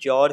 4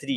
3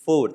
4।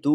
2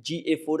GA4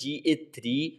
GA3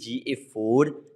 GA4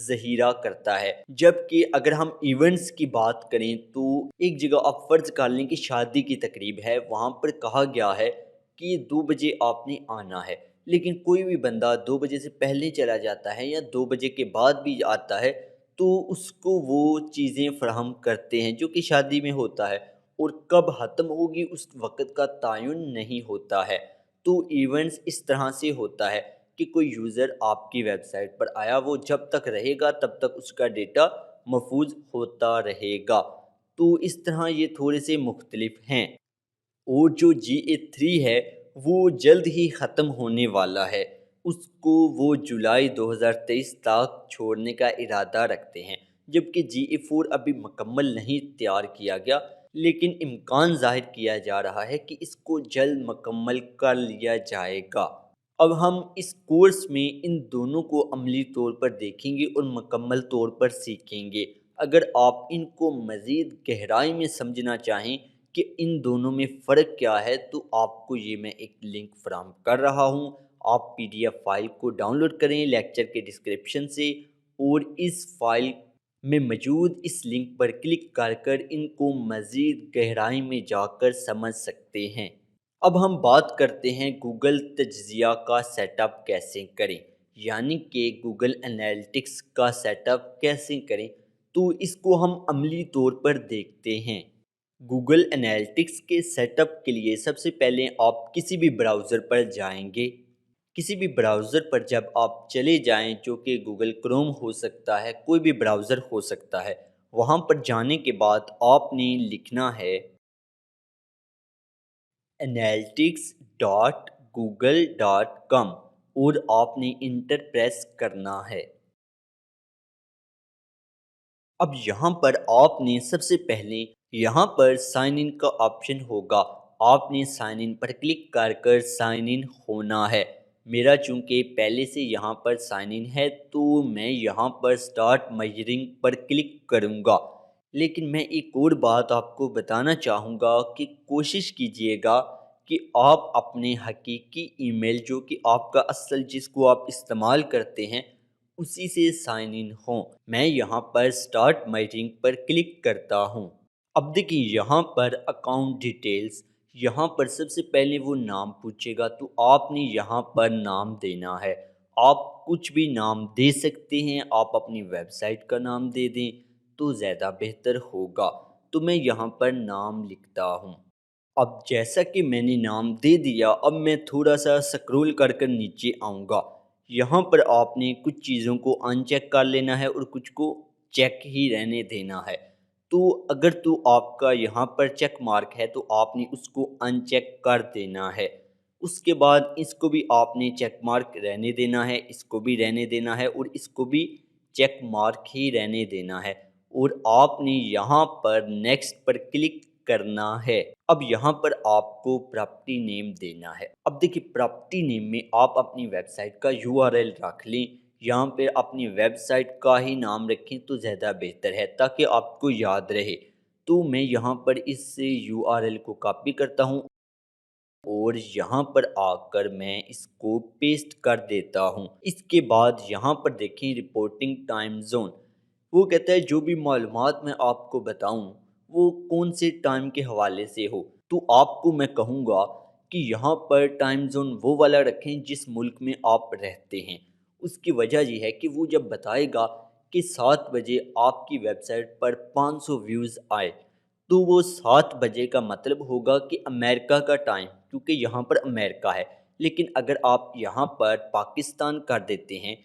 ذخیرہ کرتا ہے۔ جبکہ اگر ہم ایونٹس کی بات کریں تو ایک جگہ آپ فرض کر لیں کہ شادی کی تقریب ہے، وہاں پر کہا گیا ہے کہ 2 بجے آپ نے آنا ہے، لیکن کوئی بھی بندہ 2 بجے سے پہلے چلا جاتا ہے یا 2 بجے کے بعد بھی آتا ہے تو اس کو وہ چیزیں فراہم کرتے ہیں جو کہ شادی میں ہوتا ہے، اور کب ختم ہوگی اس وقت کا تعین نہیں ہوتا ہے۔ تو ایونٹس اس طرح سے ہوتا ہے کہ کوئی یوزر آپ کی ویب سائٹ پر آیا، وہ جب تک رہے گا تب تک اس کا ڈیٹا محفوظ ہوتا رہے گا۔ تو اس طرح یہ تھوڑے سے مختلف ہیں۔ اور جو GA3 ہے وہ جلد ہی ختم ہونے والا ہے، اس کو وہ جولائی 2023 تک چھوڑنے کا ارادہ رکھتے ہیں، جبکہ GA4 ابھی مکمل نہیں تیار کیا گیا، لیکن امکان ظاہر کیا جا رہا ہے کہ اس کو جلد مکمل کر لیا جائے گا۔ اب ہم اس کورس میں ان دونوں کو عملی طور پر دیکھیں گے اور مکمل طور پر سیکھیں گے۔ اگر آپ ان کو مزید گہرائی میں سمجھنا چاہیں کہ ان دونوں میں فرق کیا ہے تو آپ کو یہ میں ایک لنک فراہم کر رہا ہوں، آپ PDF فائل کو ڈاؤن لوڈ کریں لیکچر کے ڈسکرپشن سے، اور اس فائل میں موجود اس لنک پر کلک کر کر ان کو مزید گہرائی میں جا کر سمجھ سکتے ہیں۔ اب ہم بات کرتے ہیں گوگل تجزیہ کا سیٹ اپ کیسے کریں، یعنی کہ گوگل انالیٹکس کا سیٹ اپ کیسے کریں، تو اس کو ہم عملی طور پر دیکھتے ہیں۔ گوگل انالیٹکس کے سیٹ اپ کے لیے سب سے پہلے آپ کسی بھی براؤزر پر جائیں گے۔ کسی بھی براؤزر پر جب آپ چلے جائیں، جو کہ گوگل کروم ہو سکتا ہے، کوئی بھی براؤزر ہو سکتا ہے، وہاں پر جانے کے بعد آپ نے لکھنا ہے analytics.google.com اور آپ نے انٹر پریس کرنا ہے۔ اب یہاں پر آپ نے سب سے پہلے یہاں پر سائن ان کا آپشن ہوگا، آپ نے سائن ان پر کلک کر کر سائن ان ہونا ہے۔ میرا چونکہ پہلے سے یہاں پر سائن ان ہے تو میں یہاں پر سٹارٹ میجرنگ پر کلک کروں گا، لیکن میں ایک اور بات آپ کو بتانا چاہوں گا کہ کوشش کیجئے گا کہ آپ اپنے حقیقی ای میل جو کہ آپ کا اصل جس کو آپ استعمال کرتے ہیں اسی سے سائن ان ہوں۔ میں یہاں پر سٹارٹ میٹنگ پر کلک کرتا ہوں۔ اب دیکھیں یہاں پر اکاؤنٹ ڈیٹیلز، یہاں پر سب سے پہلے وہ نام پوچھے گا تو آپ نے یہاں پر نام دینا ہے۔ آپ کچھ بھی نام دے سکتے ہیں، آپ اپنی ویب سائٹ کا نام دے دیں تو زیادہ بہتر ہوگا۔ تو میں یہاں پر نام لکھتا ہوں۔ اب جیسا کہ میں نے نام دے دیا، اب میں تھوڑا سا سکرول کر کر نیچے آؤں گا۔ یہاں پر آپ نے کچھ چیزوں کو ان چیک کر لینا ہے اور کچھ کو چیک ہی رہنے دینا ہے۔ تو اگر تو آپ کا یہاں پر چیک مارک ہے تو آپ نے اس کو ان چیک کر دینا ہے۔ اس کے بعد اس کو بھی آپ نے چیک مارک رہنے دینا ہے، اس کو بھی رہنے دینا ہے، اور اس کو بھی چیک مارک ہی رہنے دینا ہے، اور آپ نے یہاں پر نیکسٹ پر کلک کرنا ہے۔ اب یہاں پر آپ کو پراپرٹی نیم دینا ہے۔ اب دیکھیں پراپرٹی نیم میں آپ اپنی ویب سائٹ کا URL رکھ لیں، یہاں پہ اپنی ویب سائٹ کا ہی نام رکھیں تو زیادہ بہتر ہے تاکہ آپ کو یاد رہے۔ تو میں یہاں پر اس سے URL کو کاپی کرتا ہوں اور یہاں پر آ کر میں اس کو پیسٹ کر دیتا ہوں۔ اس کے بعد یہاں پر دیکھیں رپورٹنگ ٹائم زون، وہ کہتا ہے جو بھی معلومات میں آپ کو بتاؤں وہ کون سے ٹائم کے حوالے سے ہو، تو آپ کو میں کہوں گا کہ یہاں پر ٹائم زون وہ والا رکھیں جس ملک میں آپ رہتے ہیں۔ اس کی وجہ یہ ہے کہ وہ جب بتائے گا کہ 7 بجے آپ کی ویب سائٹ پر 500 ویوز آئے تو وہ 7 بجے کا مطلب ہوگا کہ امریکہ کا ٹائم، کیونکہ یہاں پر امریکہ ہے۔ لیکن اگر آپ یہاں پر پاکستان کر دیتے ہیں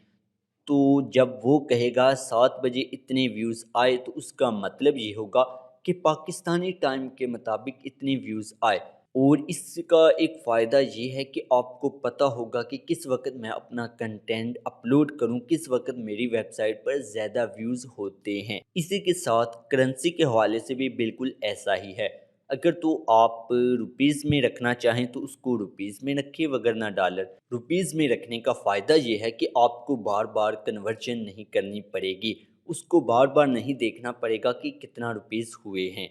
تو جب وہ کہے گا 7 بجے اتنے ویوز آئے تو اس کا مطلب یہ ہوگا کہ پاکستانی ٹائم کے مطابق اتنے ویوز آئے۔ اور اس کا ایک فائدہ یہ ہے کہ آپ کو پتہ ہوگا کہ کس وقت میں اپنا کنٹینٹ اپلوڈ کروں، کس وقت میری ویب سائٹ پر زیادہ ویوز ہوتے ہیں۔ اسی کے ساتھ کرنسی کے حوالے سے بھی بالکل ایسا ہی ہے۔ اگر تو آپ روپیز میں رکھنا چاہیں تو اس کو روپیز میں رکھیں وگرنہ ڈالر۔ روپیز میں رکھنے کا فائدہ یہ ہے کہ آپ کو بار بار کنورژن نہیں کرنی پڑے گی، اس کو بار بار نہیں دیکھنا پڑے گا کہ کتنا روپیز ہوئے ہیں۔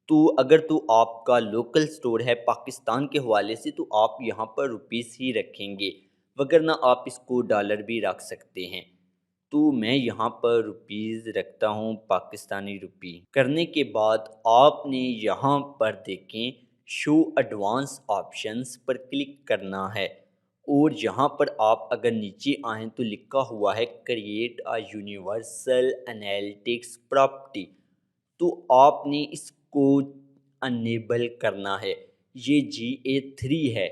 تو اگر تو آپ کا لوکل سٹور ہے پاکستان کے حوالے سے تو آپ یہاں پر روپیز ہی رکھیں گے، وگرنہ آپ اس کو ڈالر بھی رکھ سکتے ہیں۔ تو میں یہاں پر روپیز رکھتا ہوں پاکستانی روپی۔ کرنے کے بعد آپ نے یہاں پر دیکھیں شو ایڈوانس آپشنز پر کلک کرنا ہے، اور یہاں پر آپ اگر نیچے آئیں تو لکھا ہوا ہے کریٹ اے یونیورسل انیلیٹکس پراپرٹی، تو آپ نے اس کو انیبل کرنا ہے۔ یہ GA3 ہے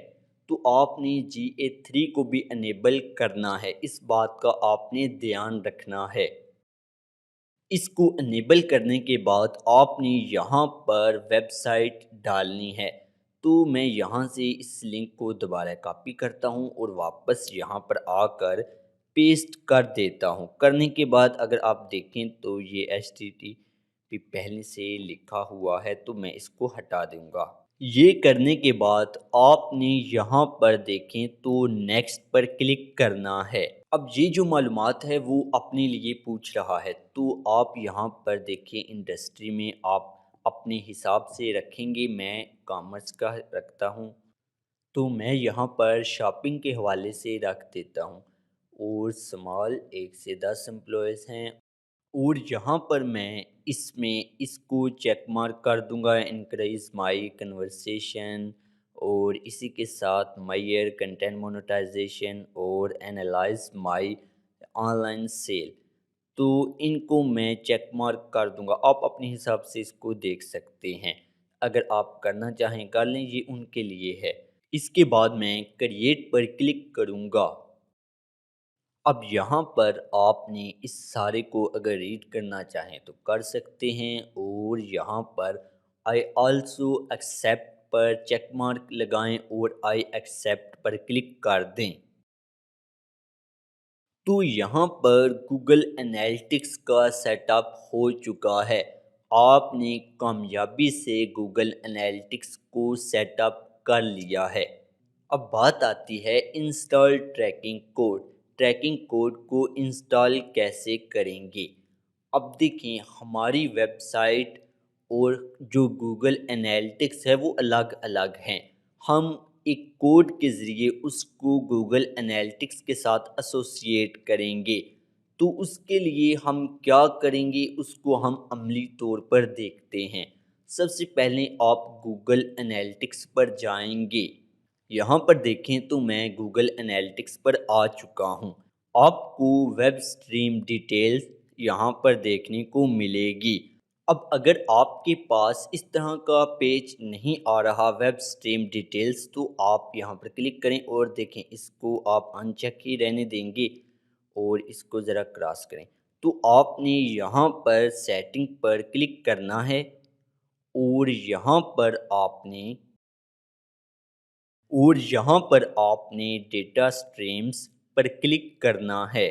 تو آپ نے GA3 کو بھی انیبل کرنا ہے، اس بات کا آپ نے دھیان رکھنا ہے۔ اس کو انیبل کرنے کے بعد آپ نے یہاں پر ویب سائٹ ڈالنی ہے، تو میں یہاں سے اس لنک کو دوبارہ کاپی کرتا ہوں اور واپس یہاں پر آ کر پیسٹ کر دیتا ہوں۔ کرنے کے بعد اگر آپ دیکھیں تو یہ HTTP پہلے سے لکھا ہوا ہے، تو میں اس کو ہٹا دوں گا۔ یہ کرنے کے بعد آپ نے یہاں پر دیکھیں تو نیکسٹ پر کلک کرنا ہے۔ اب یہ جو معلومات ہے وہ اپنے لیے پوچھ رہا ہے، تو آپ یہاں پر دیکھیں انڈسٹری میں آپ اپنے حساب سے رکھیں گے۔ میں کامرس کا رکھتا ہوں، تو میں یہاں پر شاپنگ کے حوالے سے رکھ دیتا ہوں، اور سمال 1 سے 10 امپلائیز ہیں، اور یہاں پر میں اس کو چیک مارک کر دوں گا انکریز مائی کنورسیشن، اور اسی کے ساتھ میئر کنٹینٹ مونیٹائزیشن اور analyze my online sale, تو ان کو میں چیک مارک کر دوں گا۔ آپ اپنے حساب سے اس کو دیکھ سکتے ہیں، اگر آپ کرنا چاہیں کر لیں، یہ ان کے لیے ہے۔ اس کے بعد میں کریٹ پر کلک کروں گا۔ اب یہاں پر آپ نے اس سارے کو اگر ریڈ کرنا چاہیں تو کر سکتے ہیں، اور یہاں پر آئی آلسو ایکسیپٹ پر چیک مارک لگائیں اور آئی ایکسیپٹ پر کلک کر دیں۔ تو یہاں پر گوگل انیلیٹکس کا سیٹ اپ ہو چکا ہے۔ آپ نے کامیابی سے گوگل انیلیٹکس کو سیٹ اپ کر لیا ہے۔ اب بات آتی ہے install tracking code. Tracking code کو انسٹال کیسے کریں گے؟ اب دیکھیں ہماری ویب سائٹ اور جو گوگل انیلیٹکس ہے وہ الگ الگ ہیں۔ ہم ایک کوڈ کے ذریعے اس کو گوگل انیلیٹکس کے ساتھ ایسوسیٹ کریں گے، تو اس کے لیے ہم کیا کریں گے اس کو ہم عملی طور پر دیکھتے ہیں۔ سب سے پہلے آپ گوگل انیلیٹکس پر جائیں گے۔ یہاں پر دیکھیں تو میں گوگل انیلیٹکس پر آ چکا ہوں۔ آپ کو ویب سٹریم ڈیٹیلز یہاں پر دیکھنے کو ملے گی۔ اب اگر آپ کے پاس اس طرح کا پیج نہیں آ رہا ویب سٹریم ڈیٹیلز، تو آپ یہاں پر کلک کریں اور دیکھیں اس کو آپ ان چیک ہی رہنے دیں گے، اور اس کو ذرا کراس کریں۔ تو آپ نے یہاں پر سیٹنگ پر کلک کرنا ہے، اور یہاں پر آپ نے ڈیٹا سٹریمز پر کلک کرنا ہے،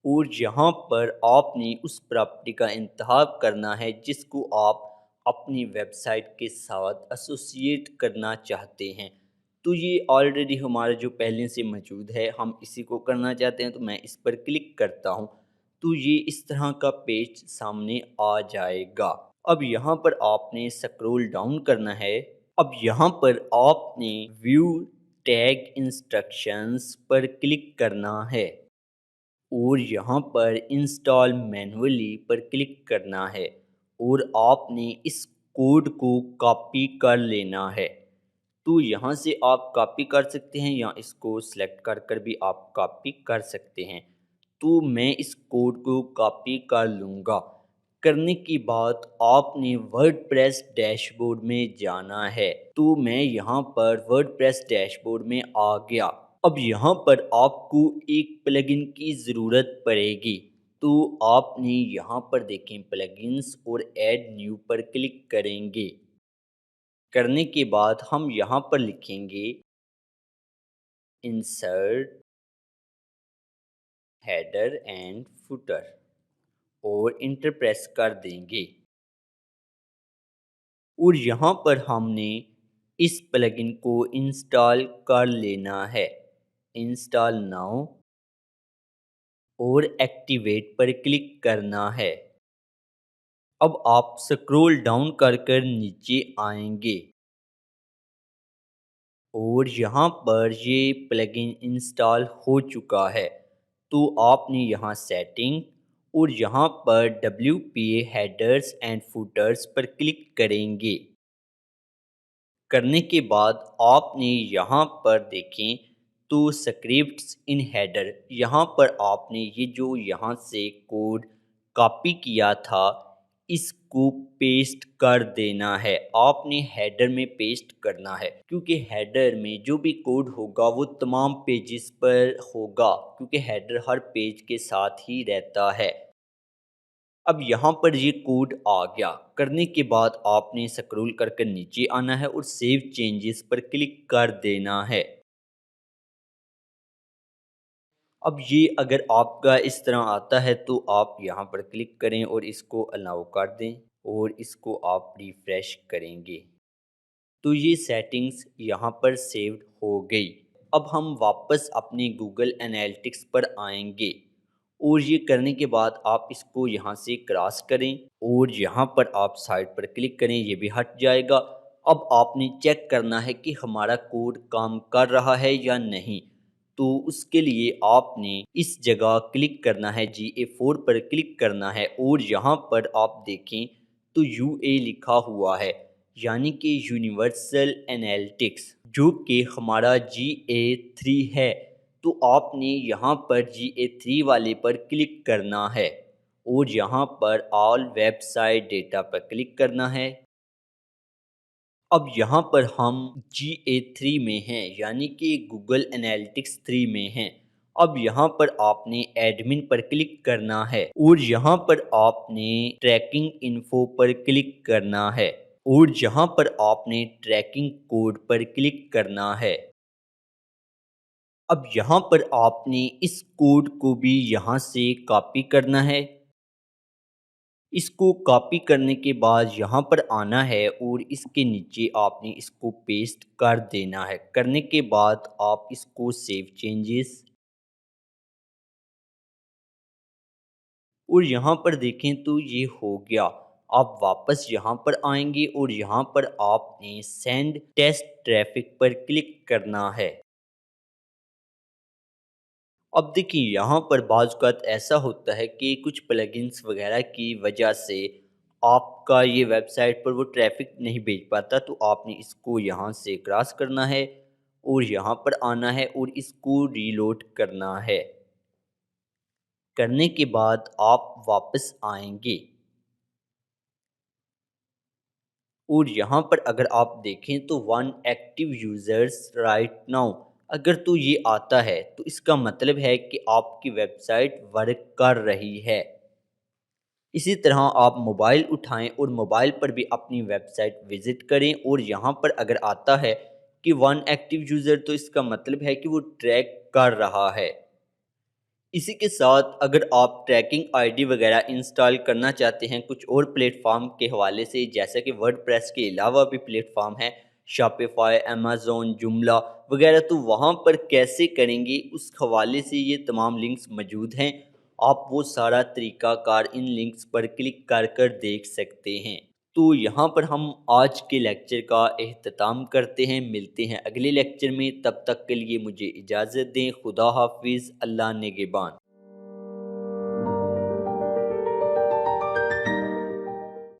اور یہاں پر آپ نے اس پراپرٹی کا انتخاب کرنا ہے جس کو آپ اپنی ویب سائٹ کے ساتھ ایسوسیٹ کرنا چاہتے ہیں۔ تو یہ آلریڈی ہمارا جو پہلے سے موجود ہے، ہم اسی کو کرنا چاہتے ہیں، تو میں اس پر کلک کرتا ہوں، تو یہ اس طرح کا پیج سامنے آ جائے گا۔ اب یہاں پر آپ نے سکرول ڈاؤن کرنا ہے۔ اب یہاں پر آپ نے ویو ٹیگ انسٹرکشنز پر کلک کرنا ہے، اور یہاں پر انسٹال مینولی پر کلک کرنا ہے، اور آپ نے اس کوڈ کو کاپی کر لینا ہے۔ تو یہاں سے آپ کاپی کر سکتے ہیں، یا اس کو سلیکٹ کر کر بھی آپ کاپی کر سکتے ہیں۔ تو میں اس کوڈ کو کاپی کر لوں گا۔ کرنے کے بعد آپ نے ورڈ پریس ڈیش بورڈ میں جانا ہے، تو میں یہاں پر ورڈ پریس ڈیش بورڈ میں آ گیا۔ اب یہاں پر آپ کو ایک پلگن کی ضرورت پڑے گی، تو آپ نے یہاں پر دیکھیں پلگنز اور ایڈ نیو پر کلک کریں گے۔ کرنے کے بعد ہم یہاں پر لکھیں گے انسرٹ ہیڈر اینڈ فوٹر، اور انٹر پریس کر دیں گے، اور یہاں پر ہم نے اس پلگن کو انسٹال کر لینا ہے۔ انسٹال ناؤ اور ایکٹیویٹ پر کلک کرنا ہے۔ اب آپ سکرول ڈاؤن کر کر نیچے آئیں گے، اور یہاں پر یہ پلگن انسٹال ہو چکا ہے۔ تو آپ نے یہاں سیٹنگ اور یہاں پر WPA ہیڈرز اینڈ فوٹرز پر کلک کریں گے۔ کرنے کے بعد آپ نے یہاں پر دیکھیں تو اسکرپٹس ان ہیڈر، یہاں پر آپ نے یہ جو یہاں سے کوڈ کاپی کیا تھا اس کو پیسٹ کر دینا ہے۔ آپ نے ہیڈر میں پیسٹ کرنا ہے کیونکہ ہیڈر میں جو بھی کوڈ ہوگا وہ تمام پیجز پر ہوگا، کیونکہ ہیڈر ہر پیج کے ساتھ ہی رہتا ہے۔ اب یہاں پر یہ کوڈ آ گیا۔ کرنے کے بعد آپ نے سکرول کر کر نیچے آنا ہے اور سیو چینجز پر کلک کر دینا ہے۔ اب یہ اگر آپ کا اس طرح آتا ہے تو آپ یہاں پر کلک کریں اور اس کو الاؤ کر دیں اور اس کو آپ ریفریش کریں گے تو یہ سیٹنگز یہاں پر سیوڈ ہو گئی۔ اب ہم واپس اپنے گوگل انالیٹکس پر آئیں گے اور یہ کرنے کے بعد آپ اس کو یہاں سے کراس کریں اور یہاں پر آپ سائٹ پر کلک کریں، یہ بھی ہٹ جائے گا۔ اب آپ نے چیک کرنا ہے کہ ہمارا کوڈ کام کر رہا ہے یا نہیں، تو اس کے لیے آپ نے اس جگہ کلک کرنا ہے، GA4 پر کلک کرنا ہے اور یہاں پر آپ دیکھیں تو UA لکھا ہوا ہے، یعنی کہ یونیورسل انالیٹکس، جو کہ ہمارا GA3 ہے۔ تو آپ نے یہاں پر GA3 والے پر کلک کرنا ہے اور یہاں پر آل ویب سائٹ ڈیٹا پر کلک کرنا ہے۔ اب یہاں پر ہم GA3 میں ہیں، یعنی کہ گوگل انالیٹکس 3 میں ہیں۔ اب یہاں پر آپ نے ایڈمن پر کلک کرنا ہے اور یہاں پر آپ نے ٹریکنگ انفو پر کلک کرنا ہے اور یہاں پر آپ نے ٹریکنگ کوڈ پر کلک کرنا ہے۔ اب یہاں پر آپ نے اس کوڈ کو بھی یہاں سے کاپی کرنا ہے۔ اس کو کاپی کرنے کے بعد یہاں پر آنا ہے اور اس کے نیچے آپ نے اس کو پیسٹ کر دینا ہے۔ کرنے کے بعد آپ اس کو سیو چینجز اور یہاں پر دیکھیں تو یہ ہو گیا۔ آپ واپس یہاں پر آئیں گے اور یہاں پر آپ نے سینڈ ٹیسٹ ٹریفک پر کلک کرنا ہے۔ اب دیکھیں یہاں پر بعض اوقات ایسا ہوتا ہے کہ کچھ پلگنس وغیرہ کی وجہ سے آپ کا یہ ویب سائٹ پر وہ ٹریفک نہیں بھیج پاتا، تو آپ نے اس کو یہاں سے کراس کرنا ہے اور یہاں پر آنا ہے اور اس کو ریلوڈ کرنا ہے۔ کرنے کے بعد آپ واپس آئیں گے اور یہاں پر اگر آپ دیکھیں تو one active users right now, اگر تو یہ آتا ہے تو اس کا مطلب ہے کہ آپ کی ویب سائٹ ورک کر رہی ہے۔ اسی طرح آپ موبائل اٹھائیں اور موبائل پر بھی اپنی ویب سائٹ وزٹ کریں اور یہاں پر اگر آتا ہے کہ ون ایکٹیو یوزر، تو اس کا مطلب ہے کہ وہ ٹریک کر رہا ہے۔ اسی کے ساتھ اگر آپ ٹریکنگ آئی ڈی وغیرہ انسٹال کرنا چاہتے ہیں کچھ اور پلیٹ فارم کے حوالے سے، جیسا کہ ورڈ پریس کے علاوہ بھی پلیٹ فارم ہیں، شاپیفائی، امیزون، جملہ وغیرہ، تو وہاں پر کیسے کریں گے اس حوالے سے یہ تمام لنکس موجود ہیں۔ آپ وہ سارا طریقہ کار ان لنکس پر کلک کر کر دیکھ سکتے ہیں۔ تو یہاں پر ہم آج کے لیکچر کا اختتام کرتے ہیں، ملتے ہیں اگلے لیکچر میں، تب تک کے لیے مجھے اجازت دیں۔ خدا حافظ، اللہ نگہبان۔